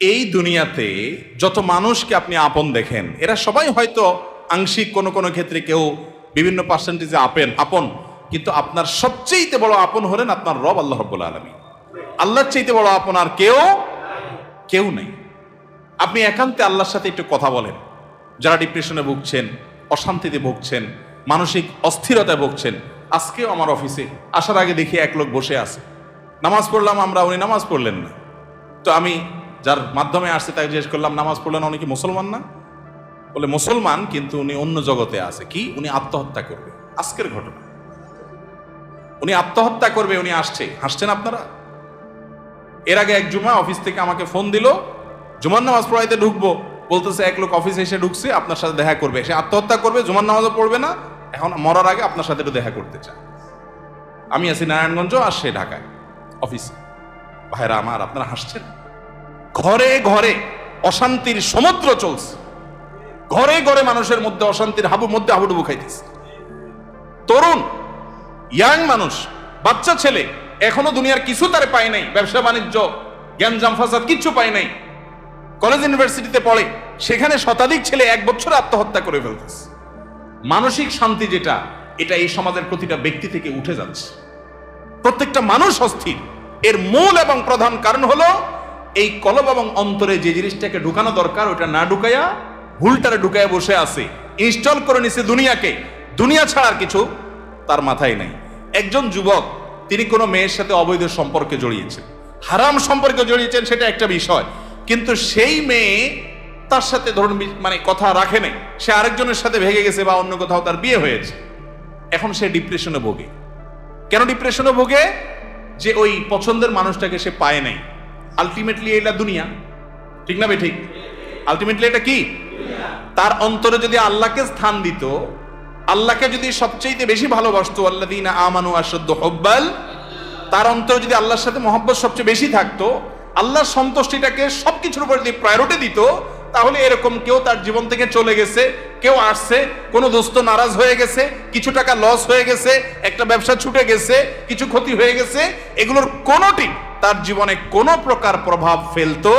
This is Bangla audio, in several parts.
এই দুনিয়াতে যত মানুষকে আপনি আপন দেখেন, এরা সবাই হয়তো আংশিক কোনো কোনো ক্ষেত্রে কেউ বিভিন্ন পার্সেন্টেজে আপন, কিন্তু আপনার সবচেয়ে বড় আপন হলেন আপনার রব আল্লাহ রাব্বুল আলামিন। আল্লাহর চাইতে বড় আপন আর কেউ নেই। আপনি একান্তে আল্লাহর সাথে একটু কথা বলেন। যারা ডিপ্রেশনে ভুগছেন, অশান্তিতে ভুগছেন, মানসিক অস্থিরতায় ভুগছেন, আজকেও আমার অফিসে আসার আগে দেখি এক লোক বসে আছে, নামাজ পড়লাম আমরা, উনি নামাজ পড়লেন না। তো আমি যার মাধ্যমে আসছে তাকে জিজ্ঞেস করলাম, নামাজ পড়লেন, উনি কি মুসলমান না? বলে মুসলমান, কিন্তু উনি অন্য জগতে আছে। কি? উনি আত্মহত্যা করবে। আজকের ঘটনা, উনি আত্মহত্যা করবে, উনি আসছে। হাসছেন আপনারা? এর আগে এক জুমা অফিস থেকে আমাকে ফোন দিল, জুমার নামাজ পড়াইতে ঢুকবো, বলতেছে এক লোক অফিসে এসে ঢুকছে, আপনার সাথে দেখা করবে, সে আত্মহত্যা করবে, জুমার নামাজও পড়বে না, এখন মরার আগে আপনার সাথে একটু দেখা করতে চায়। আমি আছি নারায়ণগঞ্জ, আর সে ঢাকায় অফিসে। ভাইরা আমার, আপনারা হাসছেন? ঘরে ঘরে অশান্তির সমুদ্র চলছে, ঘরে ঘরে মানুষের মধ্যে অশান্তির হাবুডুবু খাইতেছে। তরুণ ইয়াং মানুষ, বাচ্চা ছেলে এখনো দুনিয়ার কিছু তারে পায় নাই, ব্যবসা বাণিজ্য জ্ঞানজাম ফাসাদ কিচ্ছু পায় নাই, কলেজ ইউনিভার্সিটিতে পড়ে, সেখানে শতাধিক ছেলে এক বছরে আত্মহত্যা করে ফেলতেছে। মানসিক শান্তি যেটা, এটা এই সমাজের প্রতিটা ব্যক্তি থেকে উঠে যাচ্ছে। প্রত্যেকটা মানুষ অস্থির। এর মূল এবং প্রধান কারণ হলো এই কলব এবং অন্তরে যে জিনিসটাকে ঢুকানো দরকার ওটা না ঢুকাইয়া ভুলটারে ঢুকাইয়া বসে আছে, ইনস্টল করে নিছে দুনিয়াকে। দুনিয়া ছাড়ার কিছু তার মাথায় নাই। একজন যুবক, তিনি কোনো মেয়ের সাথে অবৈধ সম্পর্কে জড়িয়েছেন, হারাম সম্পর্কে জড়িয়েছেন, সেটা একটা বিষয়, কিন্তু সেই মেয়ে তার সাথে ধরুন মানে কথা রাখে নাই, সে আরেকজনের সাথে ভেগে গেছে বা অন্য কোথাও তার বিয়ে হয়েছে। এখন সে ডিপ্রেশনে ভোগে। কেন ডিপ্রেশনে ভোগে? যে ওই পছন্দের মানুষটাকে সে পায় নাই। আলটিমেটলি এটা দুনিয়া, ঠিক না ঠিক? আলটিমেটলি এটা কি? তার অন্তরে যদি আল্লাহকে স্থান দিত, আল্লাহকে যদি সবচেয়ে বেশি ভালোবাসতো, আল্লাযীনা আমানু আশাদ্দু হুব্বাল, তার অন্তরে যদি আল্লাহর সাথে মহব্বত সবচেয়ে বেশি থাকতো, আল্লাহর সন্তুষ্টিটাকে সবকিছুর উপর যদি প্রায়োরিটি দিত, তাহলে এরকম কেউ তার জীবন থেকে চলে গেছে, কেউ আসছে, কোনো দোস্ত নারাজ হয়ে গেছে, কিছু টাকা লস হয়ে গেছে, একটা ব্যবসা ছুটে গেছে, কিছু ক্ষতি হয়ে গেছে, এগুলোর কোনোটি তার জীবনে কোনো প্রকার প্রভাব ফেলতো?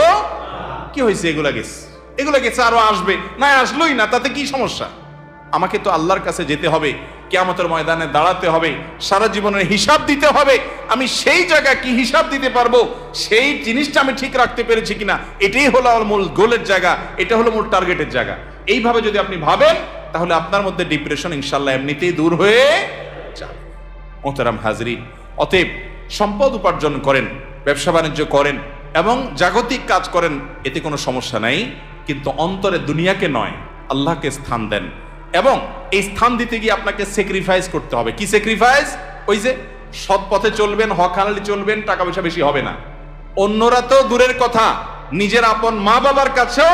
কি হয়েছে? এগুলো গেছে, আরো আসবে, না আসলোই না, তাতে কি সমস্যা? আমাকে তো আল্লাহর কাছে যেতে হবে, কিয়ামতের ময়দানে দাঁড়াতে হবে, সারা জীবনের হিসাব দিতে হবে। আমি সেই জায়গা কি হিসাব দিতে পারবো, সেই জিনিসটা আমি ঠিক রাখতে পেরেছি কিনা, এটাই হলো আমার মূল গোলের জায়গা, এটা হলো মূল টার্গেটের জায়গা। এইভাবে যদি আপনি ভাবেন, তাহলে আপনার মধ্যে ডিপ্রেশন ইনশাল্লাহ এমনিতেই দূর হয়ে যাবে। মোহতারাম হাজরিন, অতএব সম্পদ উপার্জন করেন, ব্যবসা বাণিজ্য করেন এবং জাগতিক কাজ করেন, এতে কোনো সমস্যা নাই, কিন্তু অন্তরে দুনিয়াকে নয়, আল্লাহকে স্থান দেন। এবং এই স্থান দিতে গিয়ে আপনাকে স্যাক্রিফাইস করতে হবে। কি স্যাক্রিফাইস? ওই যে সৎ পথে চলবেন, হক হালালি চলবেন, টাকা পয়সা বেশি হবে না। অন্যরা তো দূরের কথা, নিজের আপন মা বাবার কাছেও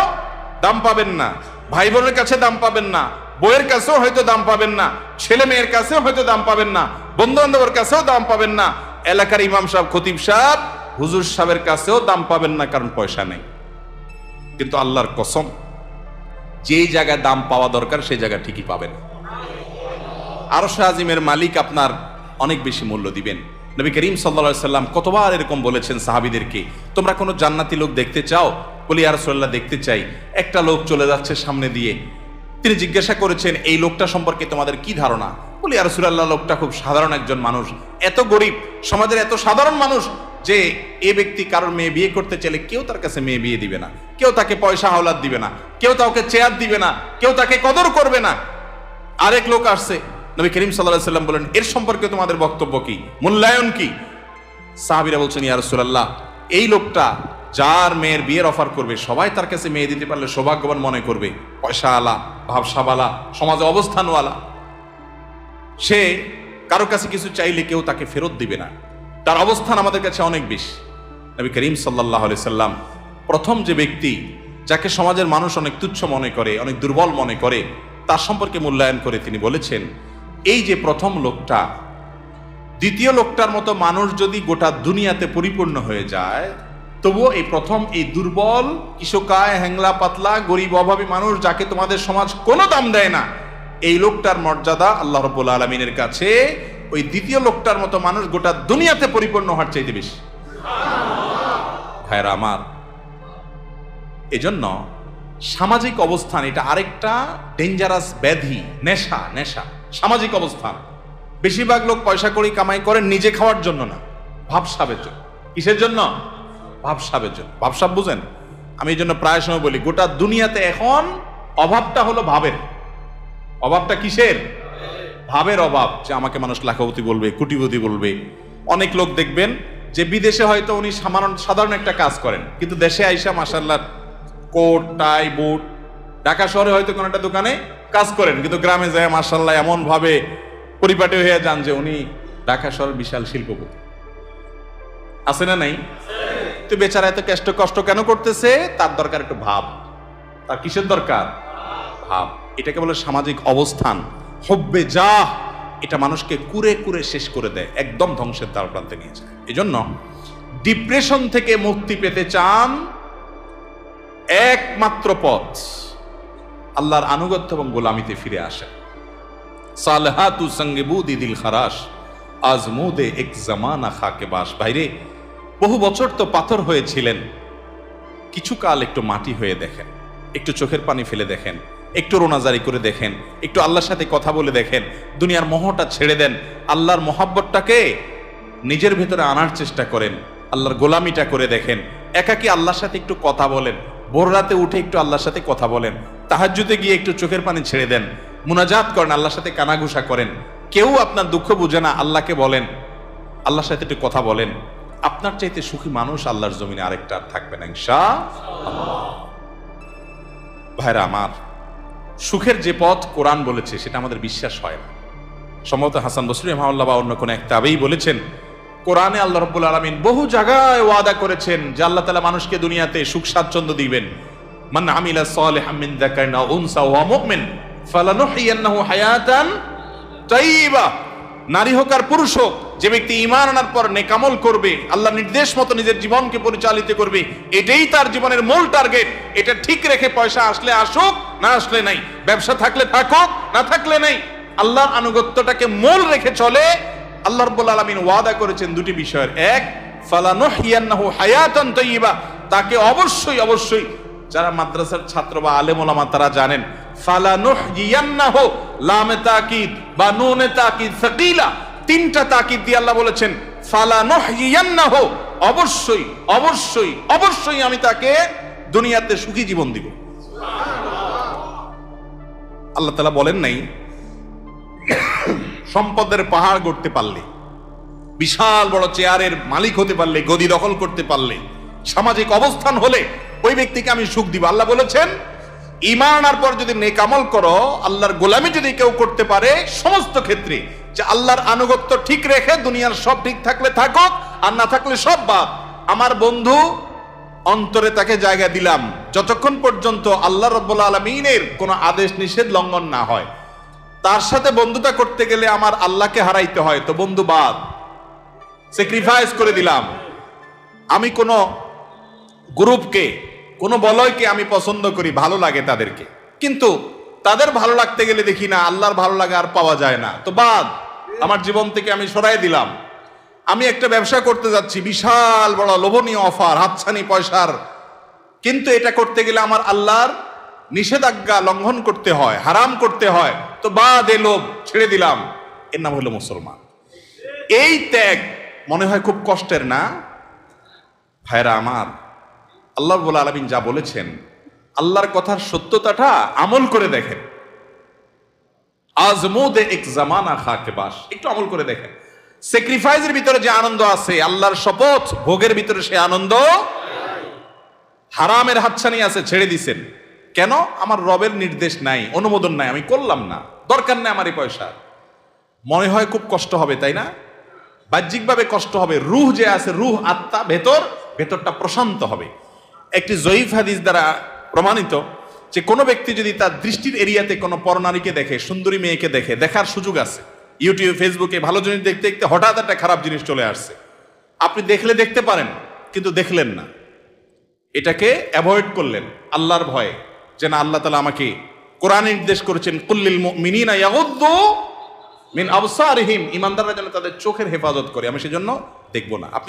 দাম পাবেন না, ভাই বোনের কাছে দাম পাবেন না, বইয়ের কাছেও হয়তো দাম পাবেন না, ছেলে মেয়ের কাছেও হয়তো দাম পাবেন না, বন্ধু বান্ধবের কাছেও দাম পাবেন না, এলাকার ইমাম সাহেব, খতিব সাহেব, হুজুর সাহেবের কাছেও দাম পাবেন না, কারণ পয়সা নেই। কিন্তু আল্লাহর কসম, যেই জায়গায় দাম পাওয়া দরকার সেই জায়গা ঠিকই পাবেন। আরশ আজিমের মালিক আপনার অনেক বেশি মূল্য দিবেন। নবী করিম সাল্লাল্লাহু আলাইহি সাল্লাম কতবার এরকম বলেছেন সাহাবীদেরকে, তোমরা কোনো জান্নাতি লোক দেখতে চাও? বলি ইয়া রাসূলুল্লাহ, দেখতে চাই। একটা লোক চলে যাচ্ছে সামনে দিয়ে, তিনি জিজ্ঞাসা করেছেন, এই লোকটা সম্পর্কে তোমাদের কি ধারণা? বলি ইয়া রাসূলুল্লাহ, লোকটা খুব সাধারণ একজন মানুষ, এত গরিব, সমাজের এত সাধারণ মানুষ যে এ ব্যক্তি কারোর মেয়ে বিয়ে করতে চাইলে কেউ তার কাছে মেয়ে বিয়ে দিবে না, কেউ তাকে পয়সা হাওলাত দিবে না, কেউ তাকে চেয়ার দিবে না, কেউ তাকে কদর করবে না। আরেক লোক আসছে, নবী করিম সাল্লাল্লাহু আলাইহি সাল্লাম বলেন, এর সম্পর্কে তোমাদের বক্তব্য কি, মূল্যায়ন কি? সাহাবীরা বলছেন, ইয়া রাসূলুল্লাহ, এই লোকটা যার মেয়ের বিয়ের অফার করবে, সবাই তার কাছে মেয়ে দিতে পারলে সৌভাগ্যবান মনে করবে, পয়সা আলা, ভাবসাবালা, সমাজে অবস্থানওয়ালা, সে কারো কাছে কিছু চাইলে কেউ তাকে ফেরত দিবে না, তার অবস্থান আমাদের কাছে অনেক বেশি। নবী করিম সাল্লাল্লাহু আলাইহি সাল্লাম প্রথম যে ব্যক্তি যাকে সমাজের মানুষ অনেক তুচ্ছ মনে করে, অনেক দুর্বল মনে করে, তার সম্পর্কে মূল্যায়ন করে তিনি বলেছেন, এই যে প্রথম লোকটা, দ্বিতীয় লোকটার মতো মানুষ যদি গোটা দুনিয়াতে পরিপূর্ণ হয়ে যায়, তবুও এই প্রথম এই দুর্বল, কিশোকায়, হ্যাংলা পাতলা, গরিব, অভাবী মানুষ, যাকে তোমাদের সমাজ কোনো দাম দেয় না, এই লোকটার মর্যাদা আল্লাহ রাব্বুল আলামিনের কাছে ওই দ্বিতীয় লোকটার মতো মানুষ গোটা দুনিয়াতে পরিপূর্ণ হওয়ার চাইতে বেশি। ভাইরা আমার, এজন্য সামাজিক অবস্থান এটা আরেকটা ডেঞ্জারাস ব্যাধি, নেশা। নেশা সামাজিক অবস্থান। বেশিরভাগ লোক পয়সা করি কামাই করেন নিজে খাওয়ার জন্য না, ভাবসাবের জন্য। কিসের জন্য? ভাবসাবের জন্য। ভাবসাব বুঝেন? আমি এই জন্য প্রায় সময় বলি, গোটা দুনিয়াতে এখন অভাবটা হলো ভাবের। অভাবটা কিসের? ভাবের অভাব। যে আমাকে মানুষ লাখপতি বলবে, কোটিপতি বলবে। অনেক লোক দেখবেন যে বিদেশে হয়তো উনি সাধারণ একটা কাজ করেন, কিন্তু দেশে আইসা মাশাআল্লাহ কোট টাই বুট, ঢাকা শহরে হয়তো কোনো একটা দোকানে কাজ করেন, কিন্তু গ্রামে যায় মাশাআল্লাহ এমন ভাবে পরিপাটি হয়ে যান যে উনি ঢাকা শহরের বিশাল শিল্পপতি। আছে না নাই? তো বেচারা এত কষ্ট কেন করতেছে? তার দরকার একটু ভাব। তার কিসের দরকার? ভাব। এটাকে বলে সামাজিক অবস্থান। হব্বে যা, এটা মানুষকে কুরে কুরে শেষ করে দেয়, একদম ধ্বংসের দ্বার প্রান্তে নিয়ে যায়। এজন্য ডিপ্রেশন থেকে মুক্তি পেতে চান, একমাত্র পথ আল্লাহর আনুগত্য এবং গোলামিতে ফিরে আসেন। সালহাতু সঙ্গে বুদি দিল খারাস, আজমুদে এক জামানা খাকে বাস। বাইরে বহু বছর তো পাথর হয়েছিলেন, কিছু কাল একটু মাটি হয়ে দেখেন, একটু চোখের পানি ফেলে দেখেন, একটু রোনাজারি করে দেখেন, একটু আল্লাহর সাথে কথা বলে দেখেন, দুনিয়ার মোহটা ছেড়ে দেন, আল্লাহর মোহাব্বতটাকে নিজের ভেতরে আনার চেষ্টা করেন, আল্লাহর গোলামিটা করে দেখেন। একাকি আল্লাহর সাথে একটু কথা বলেন, ভোর রাতে উঠে একটু আল্লাহর সাথে কথা বলেন, তাহাজ্জুদে গিয়ে একটু চোখের পানি ছেড়ে দেন, মুনাজাত করেন, আল্লাহর সাথে কানাঘুষা করেন। কেউ আপনার দুঃখ বুঝে না, আল্লাহকে বলেন, আল্লাহর সাথে একটু কথা বলেন। আপনার চাইতে সুখী মানুষ আল্লাহর জমিনে আরেকটা আর থাকবে না ইনশাআল্লাহ। ভাইরা আমার, সুখের যে পথ কোরআন বলেছে সেটা আমাদের বিশ্বাস হয় না। সম্ভবত হাসান বসরি রাহিমাহুল্লাহ বা অন্য কোন এক তাবেঈ বলেছেন, কোরআনে আল্লাহ রাব্বুল আলামিন বহু জায়গায় ওয়াদা করেছেন যে আল্লাহ তাআলা মানুষকে দুনিয়াতে সুখ স্বাচ্ছন্দ্য দিবেন। মান আমিলা সালিহাম মিন যাকারিন আও উনসা ওয়া মুমিন ফালানুহইয়ান্নাহু হায়াতান তাইয়্যিবা। নারী হোক আর পুরুষ হোক, যে ব্যক্তি ঈমান আনার পর নেক আমল করবে, আল্লাহ নির্দেশ মতো নিজের জীবনকে পরিচালিত করবে, এটাই তার জীবনের মূল টার্গেট। এটা ঠিক রেখে পয়সা আসলে আসুক, না আসলে নাই, ব্যবসা থাকলে থাকুক, না থাকলে নাই, আল্লাহর আনুগত্যটাকে মূল রেখে চলে। আল্লাহ রাব্বুল আলামিন ওয়াদা করেছেন দুটি বিষয়ের। এক, ফালানুহইয়ান্নাহু হায়াতান তাইয়্যিবা, তাকে অবশ্যই অবশ্যই, যারা মাদ্রাসার ছাত্র বা আলেম ওলামা তারা জানেন, ফালানুহইয়ান্নাহু লামে তাকিদ বা নুনে তাকিদ সাকিলা, তিনটা তাকিদ দিয়ে আল্লাহ বলেছেন ফালানুহইয়ান্নাহু, অবশ্যই অবশ্যই অবশ্যই আমি তাকে দুনিয়াতে সুখী জীবন দিব। আল্লাহ তাআলা বলেন নাই সম্পদের পাহাড় গড়তে পারলে, বিশাল বড় চেয়ারের মালিক হতে পারলে, গদি দখল করতে পারলে, সামাজিক অবস্থান হলে ওই ব্যক্তিকে আমি সুখ দিব। আল্লাহ বলেছেন ঈমান আনার পর যদি নেক আমল করো, আল্লাহর গোলামি যদি কেউ করতে পারে, সমস্ত ক্ষেত্রে যে আল্লাহর আনুগত্য ঠিক রেখে দুনিয়ার সব ঠিক থাকলে থাকুক, আর না থাকলে সব বাদ, আমার বন্ধু অন্তরে তাকে জায়গা দিলাম যতক্ষণ পর্যন্ত আল্লাহ রাব্বুল আলামিনের কোনো আদেশ নিষেধ লঙ্ঘন না হয়। তার সাথে বন্ধুতা করতে গেলে আমার আল্লাহকে হারাইতে হয়, তো বন্ধু বাদ, স্যাক্রিফাইস করে দিলাম। আমি কোন গ্রুপকে, কোন বলয়কে আমি পছন্দ করি, ভালো লাগে তাদেরকে, কিন্তু তাদের ভালো লাগতে গেলে দেখি না আল্লাহর ভালো লাগা আর পাওয়া যায় না, তো বাদ, আমার জীবন থেকে আমি সরাই দিলাম। আমি একটা ব্যবসা করতে যাচ্ছি, বিশাল বড় লোভনীয় অফার, হাতছানি পয়সার, কিন্তু এটা করতে গেলে আমার আল্লাহর নিষেধাজ্ঞা লঙ্ঘন করতে হয়, হারাম করতে হয়, তো বাদ, এ লোভ ছেড়ে দিলাম। এর নাম হলো মুসলমান। এই ত্যাগ মনে হয় খুব কষ্টের না? ভাইরা আমার, আল্লাহ রাব্বুল আলামিন যা বলেছেন, আল্লাহর কথার সত্যতাটা আমল করে দেখেন। আজমুদে এক জামানা খাকে বাস, একটু আমল করে দেখেন। স্যাক্রিফাইসের ভিতরে যে আনন্দ আছে, আল্লাহর শপথ ভোগের ভিতরে সে আনন্দ। হারামের হাতছানি আছে, ছেড়ে দিছেন কেন? আমার রবের নির্দেশ নাই, অনুমোদন নাই, আমি করলাম না, দরকার নাই আমার এই পয়সা। মনে হয় খুব কষ্ট হবে, তাই না? বাহ্যিকভাবে কষ্ট হবে, রূহ যে আছে, রূহ আত্মা ভেতরটা প্রশান্ত হবে। একটি জয়ীফ হাদিস দ্বারা প্রমাণিত যে কোনো ব্যক্তি যদি তার দৃষ্টির এরিয়াতে কোনো পরনারীকে দেখে, সুন্দরী মেয়েকে দেখে, দেখার সুযোগ আছে, ইউটিউব ফেসবুকে ভালো জিনিস দেখতে দেখতে হঠাৎ একটা খারাপ জিনিস চলে আসছে, আপনি দেখলে দেখতে পারেন, কিন্তু দেখলেন না, এটাকে অ্যাভয়েড করলেন আল্লাহর ভয়ে, যে না, আল্লাহ তাআলা আমাকে কোরআনে নির্দেশ করেছেন কুল্লিল মুমিনিনা ইয়াগুদ্দু মিন আবসারিহিম, ঈমানদাররা যেন তাদের চোখের হেফাজত করে, আমি সেজন্য দেখবো না। আপনি